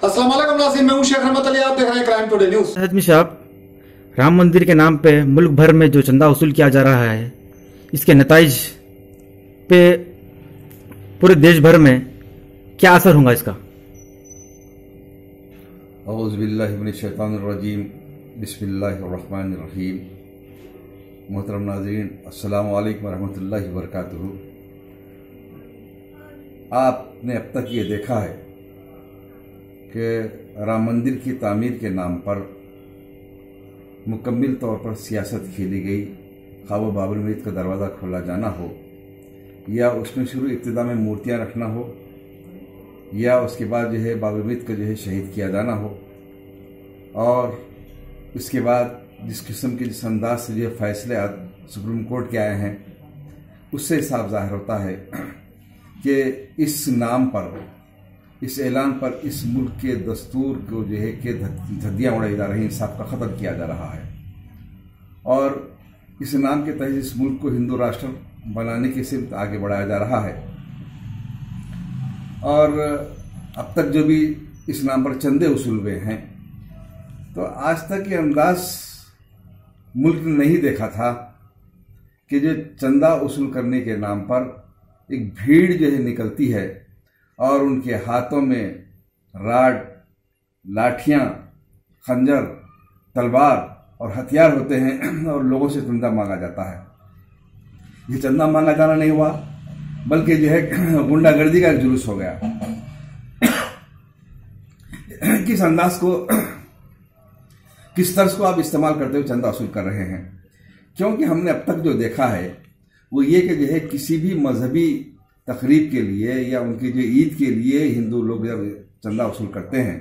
अस्सलाम वालेकुम नाज़रीन, मैं हूं शेख रहमत अली, आप देख रहे हैं क्राइम टुडे न्यूज़। आदमी साहब, राम मंदिर के नाम पे मुल्क भर में जो चंदा वसूल किया जा रहा है, इसके नताइज पे पूरे देश भर में क्या असर होगा इसका? औज़ु बिल्लाहि मिनश शैतानिर रजीम, बिस्मिल्लाहिर्रहमानिर रहीम। मोहतरम नाज़रीन, अस्सलामु अलैकुम वरहमतुल्लाहि वबरकातुहू। आपने अब तक ये देखा है कि राम मंदिर की तामीर के नाम पर मुकम्मल तौर पर सियासत खेली गई, खा वो बाबरी मस्जिद का दरवाज़ा खोला जाना हो, या उसमें शुरू इब्तिदा में मूर्तियां रखना हो, या उसके बाद जो है बाबरी मस्जिद को जो है शहीद किया जाना हो, और उसके बाद जिस किस्म के जिस अंदाज से जो फैसले सुप्रीम कोर्ट के आए हैं, उससे साफ ज़ाहिर होता है कि इस नाम पर, इस ऐलान पर इस मुल्क के दस्तूर को जो है कि धज्जियाँ उड़ाई जा रही हैं, इंसाफ का ख़त्म किया जा रहा है, और इस नाम के तहत इस मुल्क को हिंदू राष्ट्र बनाने की सिमत आगे बढ़ाया जा रहा है। और अब तक जो भी इस नाम पर चंदे वसूल हुए हैं, तो आज तक ये अंदाज मुल्क ने नहीं देखा था कि जो चंदा वसूल करने के नाम पर एक भीड़ जो है निकलती है और उनके हाथों में राड, लाठियां, खंजर, तलवार और हथियार होते हैं और लोगों से चंदा मांगा जाता है। ये चंदा मांगा जाना नहीं हुआ, बल्कि जो है गुंडागर्दी का एक जुलूस हो गया। किस अंदाज को, किस तर्ज को आप इस्तेमाल करते हुए चंदा वसूल कर रहे हैं? क्योंकि हमने अब तक जो देखा है वो ये कि जो है किसी भी मजहबी तकरीब के लिए या उनकी जो ईद के लिए हिंदू लोग जब चंदा वसूल करते हैं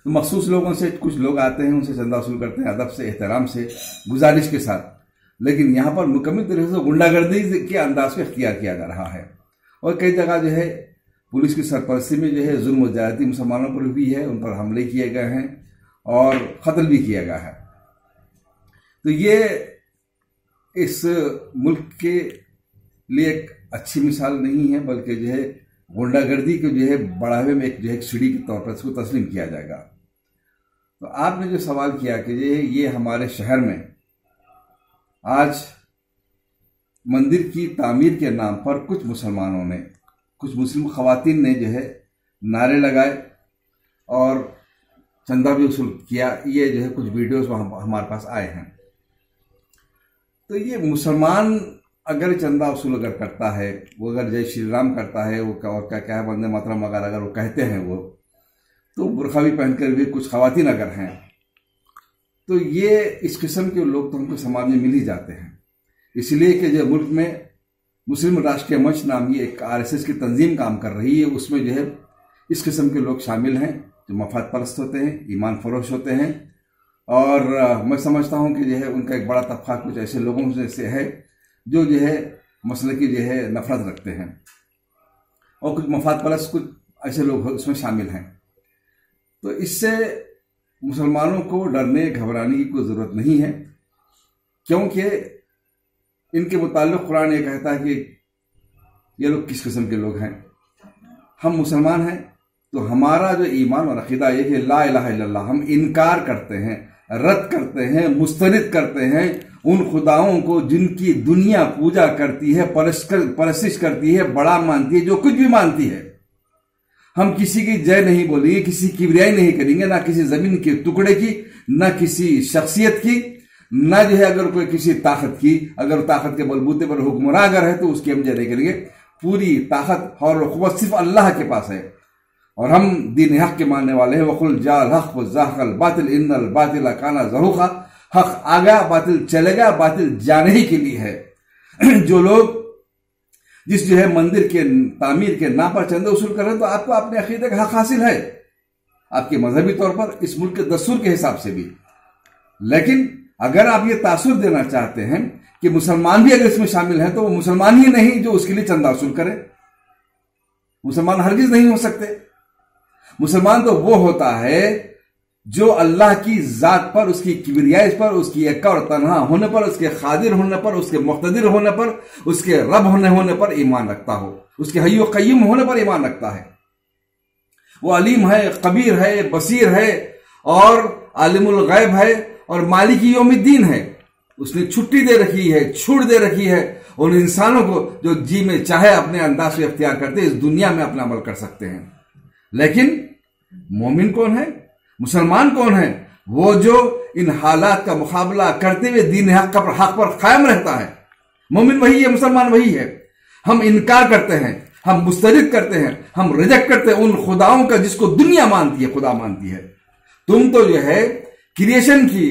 तो मखसूस लोगों से कुछ लोग आते हैं, उनसे चंदा वसूल करते हैं अदब से, एहतराम से, गुजारिश के साथ। लेकिन यहाँ पर मुकम्मल तरीके से गुंडागर्दी के अंदाज को इख्तियार किया जा रहा है, और कई जगह जो है पुलिस की सरपरस्ती में जो है जुल्म व ज्यादती मुसलमानों पर भी है, उन पर हमले किए गए हैं और कत्ल भी किया गया है। तो ये इस मुल्क के लिए एक अच्छी मिसाल नहीं है, बल्कि जो है गुंडागर्दी को जो है बढ़ावे में एक जो है सीढ़ी के तौर पर इसको तस्लीम किया जाएगा। तो आपने जो सवाल किया कि ये हमारे शहर में आज मंदिर की तामीर के नाम पर कुछ मुसलमानों ने, कुछ मुस्लिम खवातीन ने जो है नारे लगाए और चंदा भी वसूल किया, ये जो है कुछ वीडियोस हमारे पास आए हैं। तो ये मुसलमान अगर चंदा वसूल अगर करता है, वो अगर जय श्री राम करता है, वो क्या क्या है, वंदे मातरम अगर वो कहते हैं, वो तो बुरखा भी पहनकर भी कुछ खवातीन अगर हैं, तो ये इस किस्म के लोग तो हमको समाज में मिल ही जाते हैं। इसलिए कि जो मुल्क में मुस्लिम राष्ट्रीय मंच नाम की एक RSS की तंजीम काम कर रही है, उसमें जो है इस किस्म के लोग शामिल हैं जो मफाद परस्त होते हैं, ईमान फरोश होते हैं, और मैं समझता हूँ कि जो है उनका एक बड़ा तबका कुछ ऐसे लोगों से है जो है मसले की जो है नफरत रखते हैं, और कुछ मफाद परस्त कुछ ऐसे लोग उसमें शामिल हैं। तो इससे मुसलमानों को डरने घबराने की कोई ज़रूरत नहीं है, क्योंकि इनके मुताल्लिक़ कुरान ये कहता है कि ये लोग किस किस्म के लोग हैं। हम मुसलमान हैं तो हमारा जो ईमान और अक़ीदा ये कि ला इलाहा इल्लल्लाह, हम इनकार करते हैं, रद्द करते हैं, मुस्तरिद करते हैं उन खुदाओं को जिनकी दुनिया पूजा करती है, परस्तिश करती है, बड़ा मानती है, जो कुछ भी मानती है। हम किसी की जय नहीं बोलेंगे, किसी की किबरियाई नहीं करेंगे, ना किसी जमीन के टुकड़े की, ना किसी शख्सियत की, ना जो है अगर कोई किसी ताकत की, अगर ताकत के बलबूते पर हुक्मरान अगर है तो उसकी हम जय नहीं करेंगे। पूरी ताकत और क़ुव्वत सिर्फ अल्लाह के पास है, और हम दीन हक के मानने वाले हैं। वकुल जाल हक व ज़ाहक़ल बातिल इन्नल बातिल काना ज़हूक़ा, हक आ गया, बातिल चले गया, बातिल जाने ही के लिए है। जो लोग जिस जो है मंदिर के तामीर के नाम पर चंदे वसूल कर रहे हैं, तो आपको अपने अकीदे का हक हासिल है, आपके मजहबी तौर पर, इस मुल्क के दस्तूर के हिसाब से भी। लेकिन अगर आप ये तासुर देना चाहते हैं कि मुसलमान भी अगर इसमें शामिल हैं, तो वो मुसलमान ही नहीं जो उसके लिए चंदा वसूल करे। मुसलमान हरगिज नहीं हो सकते। मुसलमान तो वो होता है जो अल्लाह की जात पर, उसकी किबरियाई पर, उसकी एक्का और तन्हा होने पर, उसके खादिर होने पर, उसके मुख्तदिर होने पर, उसके रब होने पर ईमान रखता हो, उसके हय्यो कय्यूम होने पर ईमान रखता है। وہ علیم ہے، قبیر ہے، بصیر ہے اور عالم الغیب ہے اور مالک یوم الدین ہے. اس نے چھٹی دے رکھی ہے، چھوٹ دے رکھی ہے ان انسانوں کو جو جی میں چاہے اپنے انداز سے اختیار کرتے اس دنیا میں اپنا عمل کر سکتے ہیں. لیکن مومن کون ہے؟ مسلمان کون ہے؟ وہ جو ان حالات کا مقابلہ کرتے ہوئے دین حق پر قائم رہتا ہے. مومن وہی ہے، مسلمان وہی ہے. ہم انکار کرتے ہیں، ہم مسترد کرتے ہیں، ہم ریجیکٹ کرتے ہیں ان خداؤں کا جس کو دنیا مانتی ہے، خدا مانتی ہے. تم تو جو ہے کریشن کی،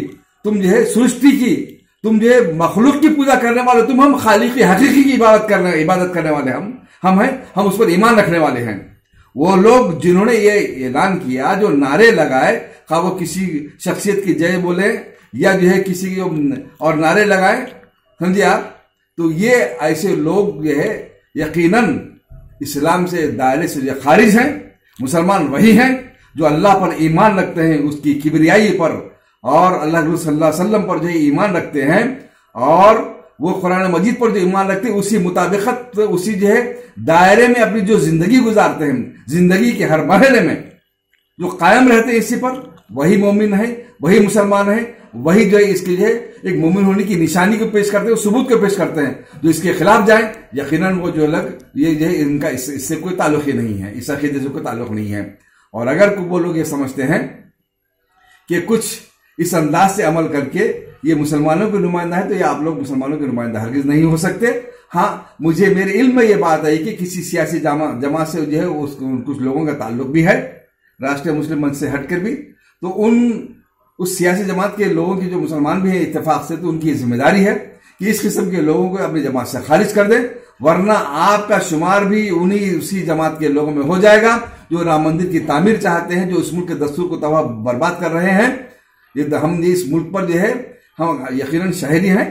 تم جو ہے سرشٹی کی، تم جو ہے مخلوق کی پوجا کرنے والے، تم ہم خالق حقیقی کی عبادت کرنے والے ہم ہیں، ہم اس پر ایمان رکھنے والے ہیں. وہ لوگ جنہوں نے یہ اعلان کیا، جو نعرے لگائے، خواہ وہ کسی شخصیت کی جے بولے یا جو ہے کسی کی اور نعرے لگائے، سمجھے آپ، تو یہ ایسے لوگ جو ہے یقیناً اسلام سے دائرے سے خارج ہیں. مسلمان وہی ہیں جو اللہ پر ایمان رکھتے ہیں، اس کی کبریائی پر اور اللہ کے رسول صلی اللہ علیہ وسلم پر جو ایمان رکھتے ہیں اور وہ قرآن مجید پر جو ایمان رکھتے ہیں اسی مطابقت، اسی جو ہے دائرے میں اپنی جو زندگی گزارتے ہیں، زندگی کے ہر مرحلے میں جو قائم رہتے ہیں اسی پر، وہی مومن ہے، وہی مسلمان ہے، وہی جو ہے اس کی جو ہے ایک مومن ہونے کی نشانی کو پیش کرتے ہیں، ثبوت کو پیش کرتے ہیں. جو اس کے خلاف جائیں یقیناً وہ جو لگ یہ جو ہے ان کا اس سے کوئی تعلق ہی نہیں ہے، اس عقیدے سے کوئی تعلق نہیں ہے. اور اگر وہ لوگ یہ سمجھتے ہیں کہ کچھ اس انداز سے عمل کر کے یہ مسلمانوں کے نمائندہ ہے، تو یہ آپ لوگ مسلمانوں کے نمائندہ ہرگز نہیں ہو سکتے. ہاں مجھے میرے علم میں یہ بات آئی کہ کسی سیاسی جماعت سے جو ہے کچھ لوگوں کا تعلق بھی ہے، راشٹریہ مسلم منچ سے ہٹ کر بھی، تو اس سیاسی جماعت کے لوگوں کی جو مسلمان بھی ہیں اتفاق سے، تو ان کی ذمہ داری ہے کہ اس قسم کے لوگوں کو اپنی جماعت سے خارج کر دیں، ورنہ آپ کا شمار بھی اسی جماعت کے لوگوں میں ہو جائے گا جو رام مندر کی تعمیر چاہتے ہیں، جو اس ملک کے دستور کو تباہ برباد کر رہے ہیں. ہم اس ملک پر جو ہے ہم یقیناً شہری ہیں،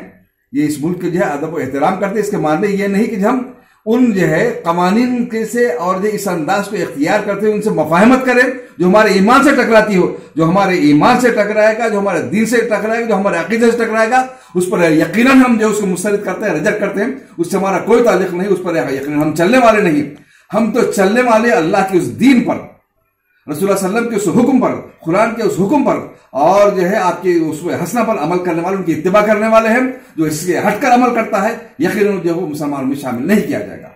یہ اس ملک کے جو ہے ادب و احترام کرتے ہیں. اس کے معنی یہ نہیں کہ ہم ان جو ہے قوانین کے سے اور جو اس انداز کو اختیار کرتے ہیں ان سے مفاہمت کریں جو ہمارے ایمان سے ٹکراتی ہو. جو ہمارے ایمان سے ٹکرائے گا، جو ہمارے دین سے ٹکرائے گا، جو ہمارے عقیدے سے ٹکرائے گا، اس پر یقیناً ہم جو اس کو مسترد کرتے ہیں، ریجیکٹ کرتے ہیں. اس سے ہمارا کوئی تعلق نہیں، اس پر یقیناً ہم چلنے والے نہیں. ہم تو چلنے والے اللہ کے اس دین پر، رسول اللہ صلی اللہ علیہ وسلم کے اس حکم پر، قرآن کے اس حکم پر اور جو ہے آپ کے اس حسنہ پر عمل کرنے والے، ان کی اتباع کرنے والے ہیں. جو اس سے ہٹ کر عمل کرتا ہے یقیناً جو وہ مسلمانوں میں شامل نہیں کیا جائے گا.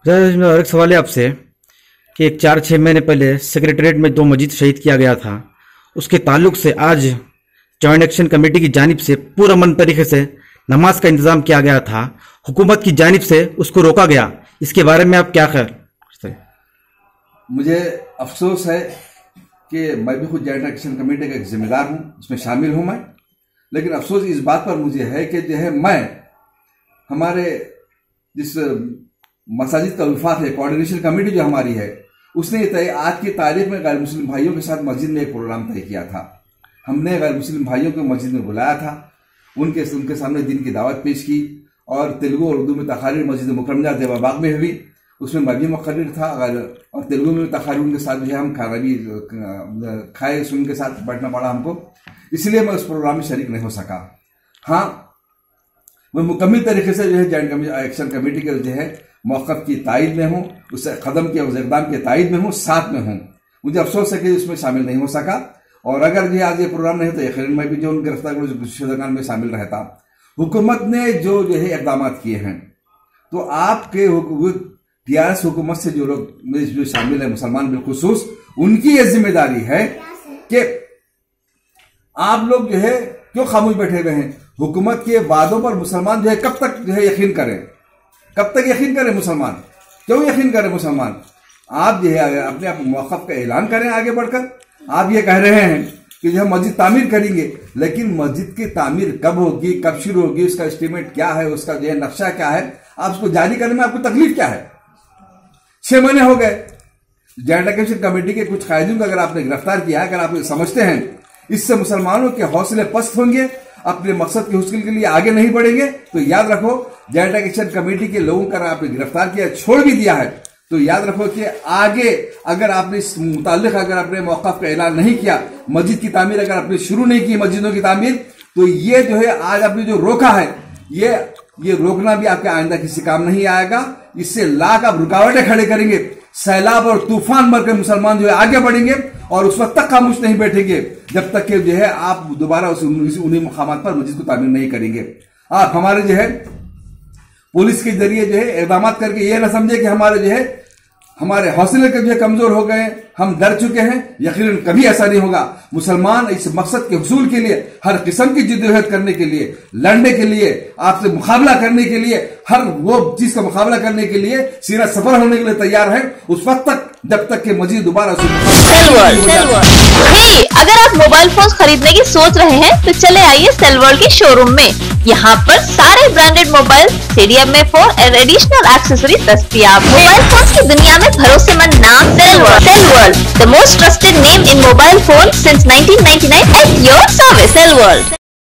ایک سوال ہے آپ سے کہ 4-6 مہینے پہلے سیکریٹریٹ میں 2 مسجد شہید کیا گیا تھا، اس کے تعلق سے آج جوائنٹ ایکشن کمیٹی کی جانب سے پرامن طریقے سے نماز کا انتظام کیا گیا تھا، حکومت کی جانب سے اس کو روکا گیا. اس کے بارے میں آپ کیا خیال؟ مجھے افسوس ہے کہ میں بھی خود جوائنٹ ایکشن کمیٹی کا ایک ذمہ دار ہوں، اس میں شامل ہوں میں، لیکن افسوس اس بات پر مجھے ہے کہ جو ہے میں ہمارے جس مساجد کا وفاق ہے، کوارڈینیشن کمیٹی جو ہماری ہے، اس نے آج کی تاریخ میں غیر مسلم بھائیوں کے ساتھ مسجد میں ایک پروگرام طے کیا تھا. ہم نے غیر مسلم بھائیوں کو مسجد میں بلایا تھا، ان کے سامنے دین کی دعوت پیش کی اور تیلگو اور اردو میں تقاریر مسجد مکرمہ دیوا باغ میں ہوئی. اس میں میں بھی مقرر تھا اور تیلگو میں تقاریر ان کے ساتھ جو ہے ہم کھانا بھی کھائے، ان کے ساتھ بیٹھنا پڑا ہم کو، اس لیے میں اس پروگرام میں شریک نہیں ہو سکا. ہاں میں مکمل طریقے سے جو ہے جوائنٹ ایکشن کمیٹی کے جو ہے موقف کی تائید میں ہوں، اس قدم کے اقدام کے تائید میں ہوں، ساتھ میں ہوں. مجھے افسوس ہے کہ اس میں شامل نہیں ہو سکا، اور اگر یہ آج یہ پروگرام نہیں تو یقیناً میں بھی جو ان گرفتار شدگان میں شامل رہتا. حکومت نے جو ہے اقدامات کیے ہیں، تو آپ کے ٹیارس حکومت سے جو لوگ جو شامل ہیں مسلمان بالخصوص، ان کی یہ ذمہ داری ہے کہ آپ لوگ جو ہے کیوں خاموش بیٹھے ہوئے ہیں. حکومت کے وعدوں پر مسلمان جو ہے کب تک جو ہے یقین کریں، کب تک یقین کریں مسلمان، کیوں یقین کریں مسلمان. آپ جو ہے اپنے آپ موقف کا اعلان کریں آگے بڑھ کر. آپ یہ کہہ رہے ہیں کہ جو ہم مسجد تعمیر کریں گے، لیکن مسجد کی تعمیر کب ہوگی، کب شروع ہوگی، اس کا اسٹیمیٹ کیا ہے، اس کا جو ہے نقشہ کیا ہے، آپ اس کو جاری کرنے میں آپ کو تکلیف کیا ہے. 6 مہینے ہو گئے. جوائنٹ ایکشن کمیٹی کے کچھ قائدین کو اگر آپ نے گرفتار کیا، اگر آپ سمجھتے ہیں اس سے مسلمانوں کے حوصلے پست ہوں گے، اپنے مقصد کے حصول کے لیے آگے نہیں بڑھیں گے، تو یاد رکھو جوائنٹ ایکشن کمیٹی کے لوگوں کا آپ نے گرفتار کیا، چھوڑ بھی دیا ہے، تو یاد رکھو کہ آگے اگر آپ نے اس متعلق اگر اپنے موقف کا اعلان نہیں کیا، مسجد کی تعمیر اگر آپ نے شروع نہیں کی، مسجدوں کی تعمیر، تو یہ جو ہے آج آپ نے جو روکا ہے، یہ روکنا بھی آپ کے آئندہ کسی کام نہیں آئے گا. اس سے لاکھ آپ رکاوٹیں کھڑے کریں گے. सैलाब और तूफान भरकर मुसलमान जो है आगे बढ़ेंगे और उस वक्त तक खामोश नहीं बैठेंगे जब तक कि जो है आप दोबारा उन्हीं मकामात पर मस्जिद को तामीर नहीं करेंगे। आप हमारे जो है पुलिस के जरिए जो है इक़दाम करके ये ना समझे कि हमारे हौसले के जो है कमजोर हो गए, हम डर चुके हैं। यकीनन कभी ऐसा नहीं होगा। मुसलमान इस मकसद के हुसूल के लिए हर किस्म की जिद्दोजहद करने के लिए, लड़ने के लिए, आपसे मुकाबला करने के लिए, हर वो चीज का मुकाबला करने के लिए सीना सफर होने के लिए तैयार है उस वक्त तक जब तक कि मजीद दोबारा अगर आप मोबाइल फोन खरीदने की सोच रहे हैं तो चले आइए सेल वर्ल्ड के शोरूम में। यहाँ पर सारे ब्रांडेड मोबाइल, CDMA4 और एडिशनल एक्सेसरीज दस्तयाब। मोबाइल फोन की दुनिया में भरोसेमंद नाम Cell World, the most trusted name in mobile phone since 1999 at your service. Cell world.